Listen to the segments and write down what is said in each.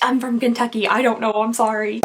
I'm from Kentucky. I don't know. I'm sorry.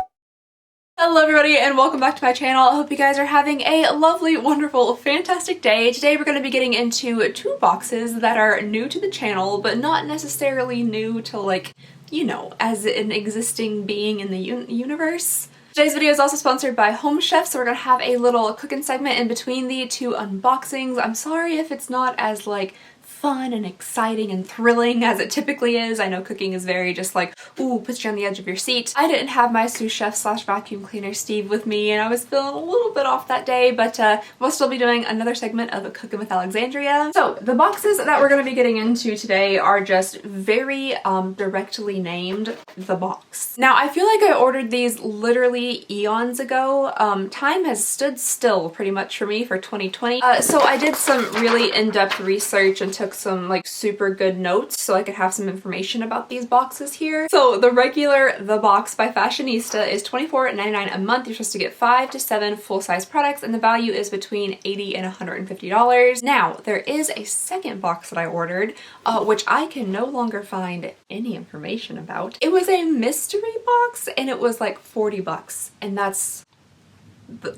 Hello everybody and welcome back to my channel. I hope you guys are having a lovely, wonderful, fantastic day. Today we're going to be getting into two boxes that are new to the channel, but not necessarily new to, like, you know, as an existing being in the universe. Today's video is also sponsored by Home Chef, so we're gonna have a little cooking segment in between the two unboxings. I'm sorry if it's not as, like, fun and exciting and thrilling as it typically is. I know cooking is very just like, ooh, puts you on the edge of your seat. I didn't have my sous chef slash vacuum cleaner Steve with me and I was feeling a little bit off that day, but we'll still be doing another segment of Cooking with Alexandria. So the boxes that we're going to be getting into today are just very directly named The Box. Now I feel like I ordered these literally eons ago. Time has stood still pretty much for me for 2020. So I did some really in-depth research and took some like super good notes so I could have some information about these boxes here. So the regular The Box by Fashionista is $24.99 a month. You're supposed to get 5 to 7 full-size products and the value is between $80 and $150. Now there is a second box that I ordered which I can no longer find any information about. It was a mystery box and it was like 40 bucks and that's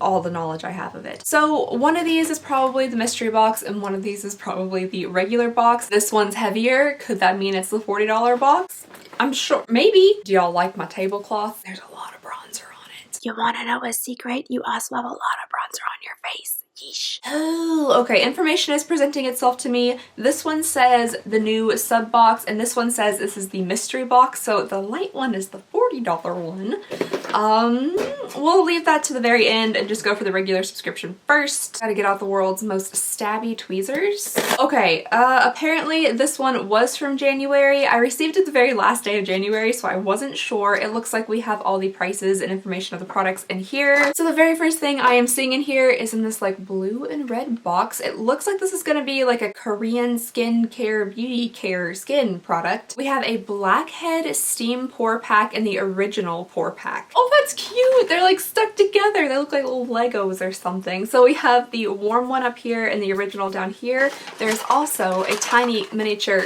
all the knowledge I have of it. So one of these is probably the mystery box and one of these is probably the regular box. This one's heavier. Could that mean it's the $40 box? I'm sure. Maybe. Do y'all like my tablecloth? There's a lot of bronzer on it. You want to know a secret? You also have a lot of bronzer on your face. Yeesh. Oh, okay. Information is presenting itself to me. This one says the new sub box and this one says this is the mystery box. So the light one is the $40 one. We'll leave that to the very end and just go for the regular subscription first. Gotta get out the world's most stabby tweezers. Okay, apparently this one was from January. I received it the very last day of January, so I wasn't sure. It looks like we have all the prices and information of the products in here. So the very first thing I am seeing in here is in this like blue and red box. It looks like this is gonna be like a Korean skincare, beauty care skin product. We have a blackhead steam pour pack and the original pour pack. Oh, that's cute! They're like stuck together. They look like little Legos or something. So we have the warm one up here and the original down here. There's also a tiny miniature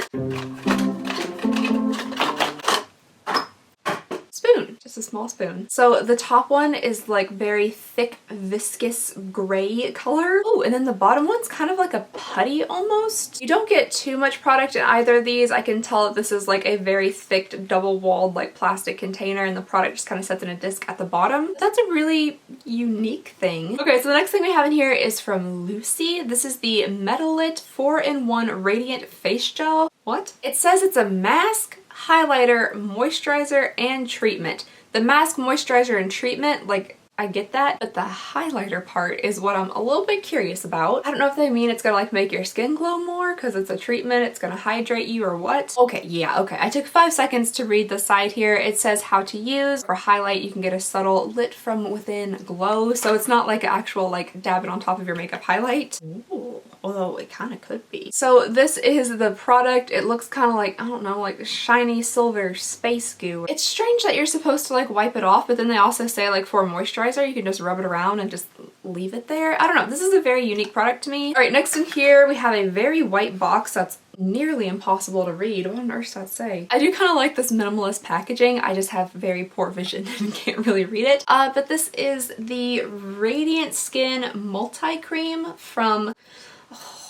spoon, just a small spoon. So the top one is like very thick, viscous gray color. Oh, and then the bottom one's kind of like a putty almost. You don't get too much product in either of these. I can tell that this is like a very thick, double-walled like plastic container and the product just kind of sits in a disc at the bottom. That's a really unique thing. Okay, so the next thing we have in here is from Lucy. This is the Metalit 4-in-1 Radiant Face Gel. What? It says it's a mask, highlighter, moisturizer, and treatment. The mask, moisturizer, and treatment, like, I get that, but the highlighter part is what I'm a little bit curious about. I don't know if they mean it's gonna like make your skin glow more because it's a treatment, it's gonna hydrate you or what. Okay, yeah, okay. I took 5 seconds to read the side here. It says how to use. For highlight, you can get a subtle lit from within glow. So it's not like an actual like dab it on top of your makeup highlight. Ooh. Although it kind of could be. So this is the product. It looks kind of like, I don't know, like shiny silver space goo. It's strange that you're supposed to like wipe it off, but then they also say like for moisturizer, you can just rub it around and just leave it there. I don't know. This is a very unique product to me. All right, next in here, we have a very white box that's nearly impossible to read. What on earth does that say? I do kind of like this minimalist packaging. I just have very poor vision and can't really read it. But this is the Radiant Skin Multi-Cream from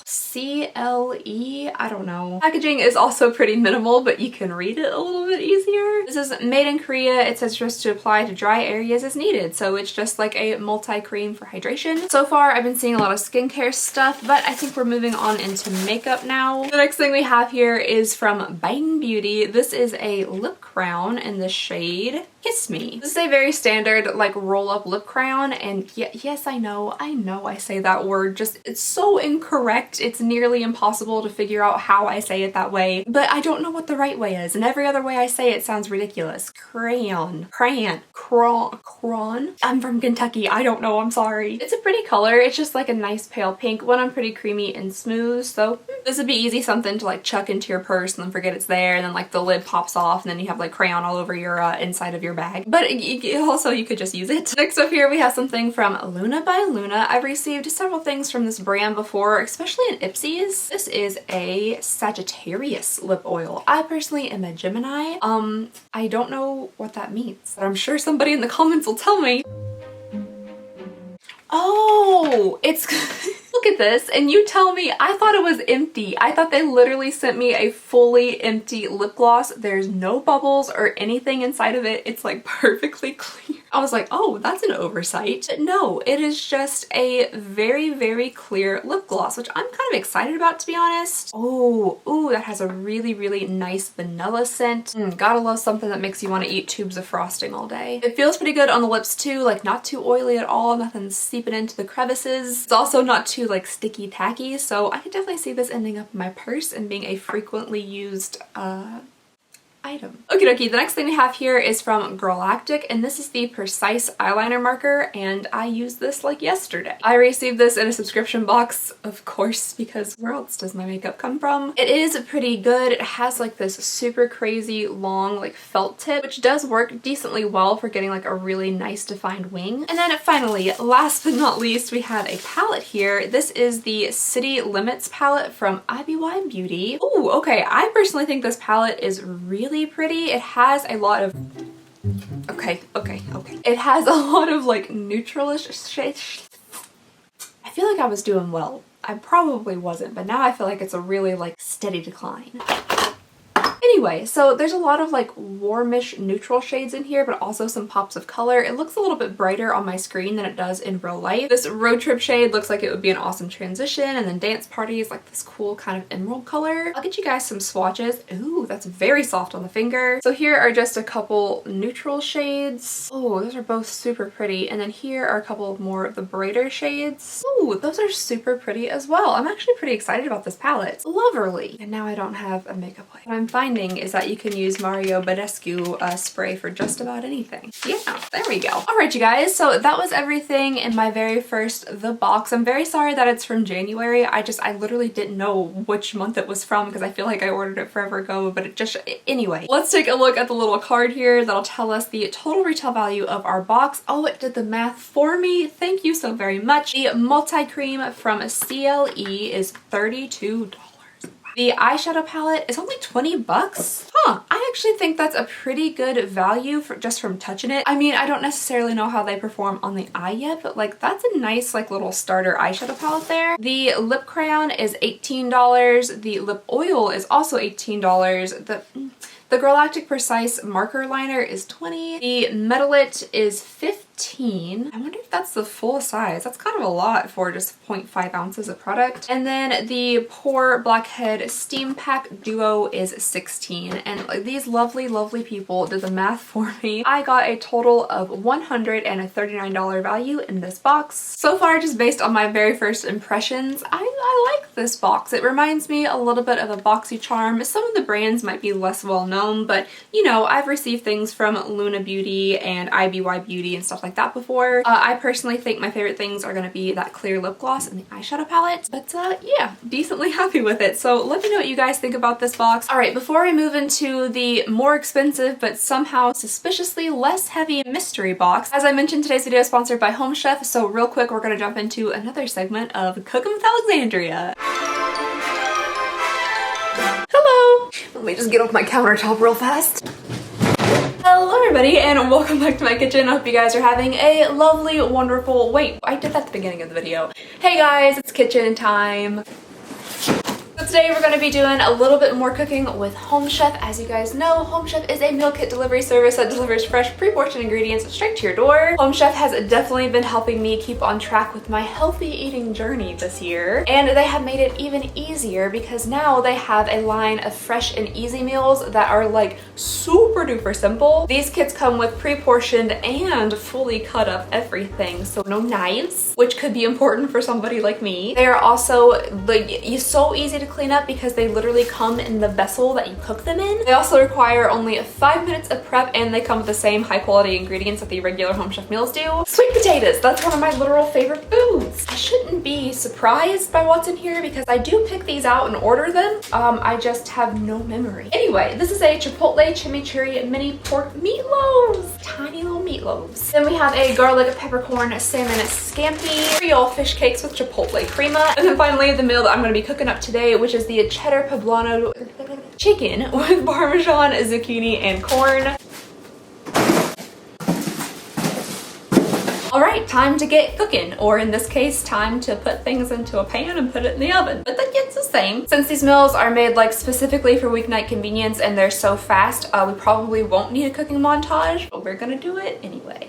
CLE, I don't know. Packaging is also pretty minimal, but you can read it a little bit easier. This is made in Korea. It says just to apply to dry areas as needed. So it's just like a multi-cream for hydration. So far, I've been seeing a lot of skincare stuff, but I think we're moving on into makeup now. The next thing we have here is from Bang Beauty. This is a lip crown in the shade Kiss Me. This is a very standard like roll up lip crown and yes, I know I say that word, just it's so incorrect. It's nearly impossible to figure out how I say it that way, but I don't know what the right way is and every other way I say it sounds ridiculous. Crayon. I'm from Kentucky. I don't know. I'm sorry. It's a pretty color. It's just like a nice pale pink. One I'm pretty creamy and smooth, so this would be easy something to like chuck into your purse and then forget it's there and then like the lid pops off and then you have like crayon all over your inside of your bag, but also you could just use it. Next up here we have something from Luna by Luna. I've received several things from this brand before, especially in Ipsies. This is a Sagittarius lip oil. I personally am a Gemini. I don't know what that means, but I'm sure somebody in the comments will tell me. Oh, it's look at this and you tell me. I thought it was empty. I thought they literally sent me a fully empty lip gloss. There's no bubbles or anything inside of it. It's like perfectly clear. I was like, oh, that's an oversight. But no, it is just a very, very clear lip gloss, which I'm kind of excited about, to be honest. Oh, ooh, that has a really, really nice vanilla scent. Gotta love something that makes you want to eat tubes of frosting all day. It feels pretty good on the lips too, like not too oily at all, nothing seeping into the crevices. It's also not too like sticky tacky, so I could definitely see this ending up in my purse and being a frequently used item. Okie dokie, the next thing we have here is from Galactic, and this is the Precise Eyeliner Marker, and I used this like yesterday. I received this in a subscription box, of course, because where else does my makeup come from? It is pretty good. It has like this super crazy long like felt tip, which does work decently well for getting like a really nice defined wing. And then finally, last but not least, we have a palette here. This is the City Limits palette from IBY Beauty. Ooh, okay, I personally think this palette is really pretty. It has a lot of okay. It has a lot of like neutralish shades. I feel like I was doing well. I probably wasn't, but now I feel like it's a really like steady decline. Anyway, so there's a lot of like warmish neutral shades in here, but also some pops of color. It looks a little bit brighter on my screen than it does in real life. This road trip shade looks like it would be an awesome transition, and then dance party is like this cool kind of emerald color. I'll get you guys some swatches. Ooh, that's very soft on the finger. So here are just a couple neutral shades. Oh, those are both super pretty. And then here are a couple more of the brighter shades. Ooh, those are super pretty as well. I'm actually pretty excited about this palette. It's lovely. And now I don't have a makeup wipe. What I'm finding is that you can use Mario Badescu spray for just about anything. Yeah, there we go. All right, you guys, so that was everything in my very first The Box. I'm very sorry that it's from January. I literally didn't know which month it was from because I feel like I ordered it forever ago, but it just, anyway. Let's take a look at the little card here that'll tell us the total retail value of our box. Oh, it did the math for me. Thank you so very much. The multi-cream from CLE is $32. The eyeshadow palette is only 20 bucks. Huh, I actually think that's a pretty good value for just from touching it. I mean, I don't necessarily know how they perform on the eye yet, but like that's a nice like little starter eyeshadow palette there. The lip crayon is $18. The lip oil is also $18. The Galactic Precise marker liner is $20. The Metallit is $15. I wonder if that's the full size. That's kind of a lot for just 0.5 ounces of product. And then the Pore Blackhead Steam Pack Duo is $16. And like, these lovely, lovely people did the math for me. I got a total of $139 value in this box. So far, just based on my very first impressions, I like this box. It reminds me a little bit of a BoxyCharm. Some of the brands might be less well known, but you know, I've received things from Luna Beauty and IBY Beauty and stuff like that before. I personally think my favorite things are going to be that clear lip gloss and the eyeshadow palette, but yeah, decently happy with it. So let me know what you guys think about this box. All right, before we move into the more expensive but somehow suspiciously less heavy mystery box, as I mentioned, today's video is sponsored by Home Chef, so real quick we're going to jump into another segment of Cooking with Alexandria. Hello! Let me just get off my countertop real fast. Hello everybody and welcome back to my kitchen. I hope you guys are having a lovely, wonderful, wait, I did that at the beginning of the video. Hey guys, it's kitchen time. So today we're going to be doing a little bit more cooking with Home Chef. As you guys know, Home Chef is a meal kit delivery service that delivers fresh, pre-portioned ingredients straight to your door. Home Chef has definitely been helping me keep on track with my healthy eating journey this year. And they have made it even easier because now they have a line of fresh and easy meals that are like super duper simple. These kits come with pre-portioned and fully cut up everything, so no knives, which could be important for somebody like me. They are also so easy to clean up because they literally come in the vessel that you cook them in. They also require only 5 minutes of prep, and they come with the same high quality ingredients that the regular Home Chef meals do. Sweet potatoes, that's one of my literal favorite foods. I shouldn't be surprised by what's in here because I do pick these out and order them. I just have no memory. Anyway, this is a Chipotle Chimichurri mini pork meatloaf. meatloaves. Then we have a garlic peppercorn salmon scampi, Creole fish cakes with chipotle crema, and then finally the meal that I'm going to be cooking up today, which is the cheddar poblano chicken with parmesan, zucchini, and corn. Alright, time to get cooking, or in this case, time to put things into a pan and put it in the oven. But that gets the same. Since these meals are made like specifically for weeknight convenience and they're so fast, we probably won't need a cooking montage, but we're gonna do it anyway.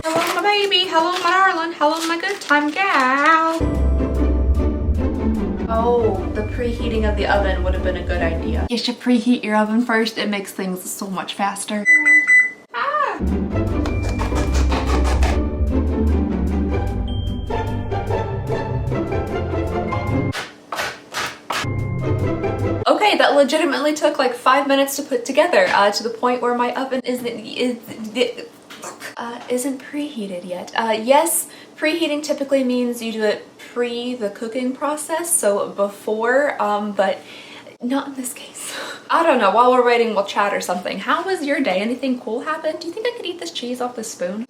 Hello my baby, hello my darling, hello my good time gal. Oh, the preheating of the oven would have been a good idea. You should preheat your oven first, it makes things so much faster. Okay, that legitimately took like 5 minutes to put together, to the point where my oven isn't preheated yet. Yes, preheating typically means you do it pre the cooking process, so before, but not in this case. I don't know, while we're waiting we'll chat or something. How was your day? Anything cool happened? Do you think I could eat this cheese off the spoon?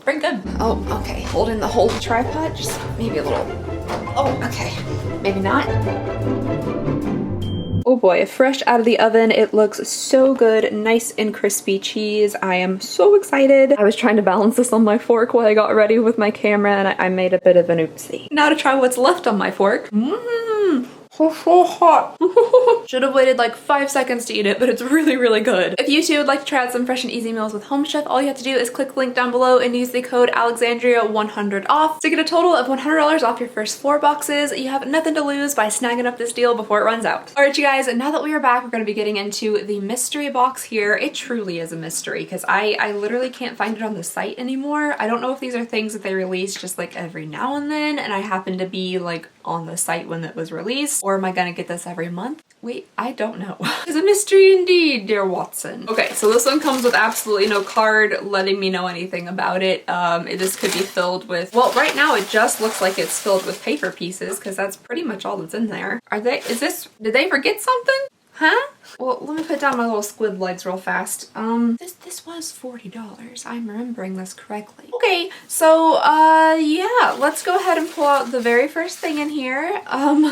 Pretty good. Oh, okay, holding the whole tripod, just maybe a little. Oh, okay, maybe not. Oh boy, fresh out of the oven. It looks so good, nice and crispy cheese. I am so excited. I was trying to balance this on my fork while I got ready with my camera and I made a bit of an oopsie. Now to try what's left on my fork. So hot. Should have waited like 5 seconds to eat it, but it's really, really good. If you too would like to try out some fresh and easy meals with Home Chef, all you have to do is click the link down below and use the code Alexandria 100 off to get a total of $100 off your first 4 boxes. You have nothing to lose by snagging up this deal before it runs out. All right, you guys, now that we are back, we're going to be getting into the mystery box here. It truly is a mystery because I literally can't find it on the site anymore. I don't know if these are things that they release just like every now and then, and I happen to be like on the site when it was released, or am I gonna get this every month? Wait, I don't know. It's a mystery indeed, dear Watson. Okay, so this one comes with absolutely no card letting me know anything about it. This could be filled with, well, right now it just looks like it's filled with paper pieces because that's pretty much all that's in there. Did they forget something? Huh? Well, let me put down my little squid legs real fast. This was $40. I'm remembering this correctly. Okay, so, yeah, let's go ahead and pull out the very first thing in here.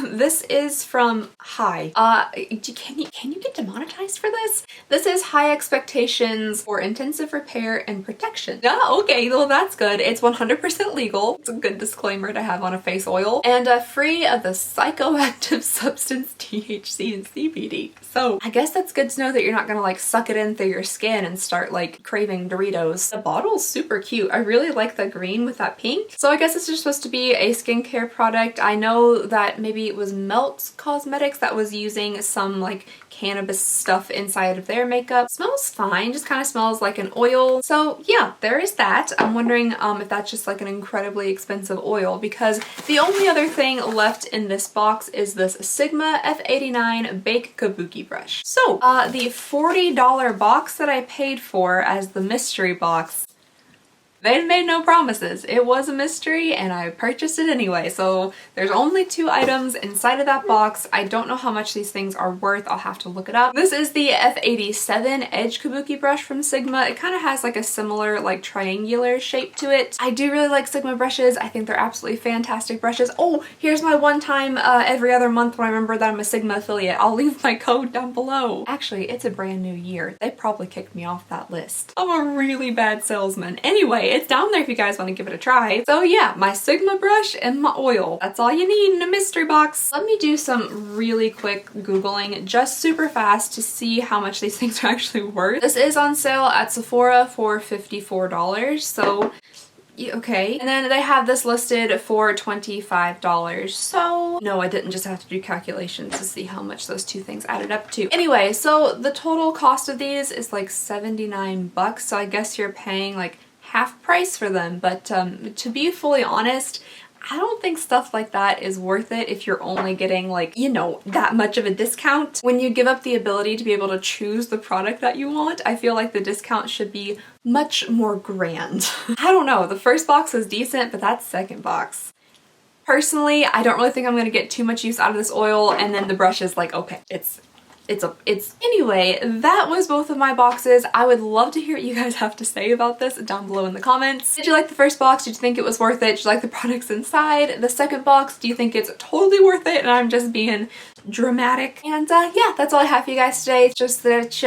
This is from High. Can you get demonetized for this? This is High Expectations for Intensive Repair and Protection. Oh, okay, well, that's good. It's 100% legal. It's a good disclaimer to have on a face oil. And, free of the psychoactive substance THC and CBD. So, I guess that's good to know that you're not gonna like suck it in through your skin and start like craving Doritos. The bottle's super cute. I really like the green with that pink. So I guess this is supposed to be a skincare product. I know that maybe it was Melt Cosmetics that was using some like cannabis stuff inside of their makeup. Smells fine, just kind of smells like an oil. So yeah, there is that. I'm wondering if that's just like an incredibly expensive oil, because the only other thing left in this box is this Sigma F89 Bake Kabuki brush. So the $40 box that I paid for as the mystery box, they made no promises. It was a mystery and I purchased it anyway. So there's only 2 items inside of that box. I don't know how much these things are worth. I'll have to look it up. This is the F87 Edge Kabuki brush from Sigma. It kind of has like a similar like triangular shape to it. I do really like Sigma brushes. I think they're absolutely fantastic brushes. Oh, here's my one time every other month when I remember that I'm a Sigma affiliate. I'll leave my code down below. Actually, it's a brand new year. They probably kicked me off that list. I'm a really bad salesman. Anyway, it's down there if you guys want to give it a try. So yeah, my Sigma brush and my oil. That's all you need in a mystery box. Let me do some really quick Googling, just super fast, to see how much these things are actually worth. This is on sale at Sephora for $54, so okay. And then they have this listed for $25. So no, I didn't just have to do calculations to see how much those 2 things added up to. Anyway, so the total cost of these is like 79 bucks. So I guess you're paying like half price for them. But to be fully honest, I don't think stuff like that is worth it if you're only getting like, you know, that much of a discount. When you give up the ability to be able to choose the product that you want, I feel like the discount should be much more grand. I don't know, the first box was decent, but that second box, personally, I don't really think I'm gonna get too much use out of this oil, and then the brush is like, okay, it's Anyway, that was both of my boxes. I would love to hear what you guys have to say about this down below in the comments. Did you like the first box? Did you think it was worth it? Did you like the products inside? The second box, do you think it's totally worth it and I'm just being dramatic? And yeah, that's all I have for you guys today. It's just that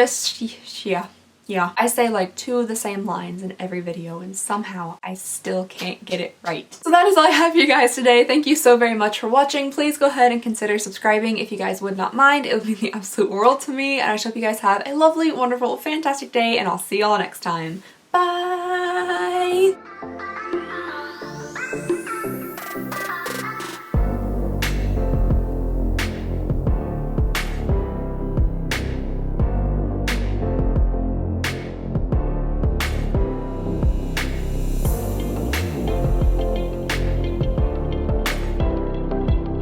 yeah, I say like 2 of the same lines in every video and somehow I still can't get it right. So that is all I have for you guys today. Thank you so very much for watching. Please go ahead and consider subscribing if you guys would not mind. It would mean the absolute world to me, and I hope you guys have a lovely, wonderful, fantastic day, and I'll see y'all next time. Bye!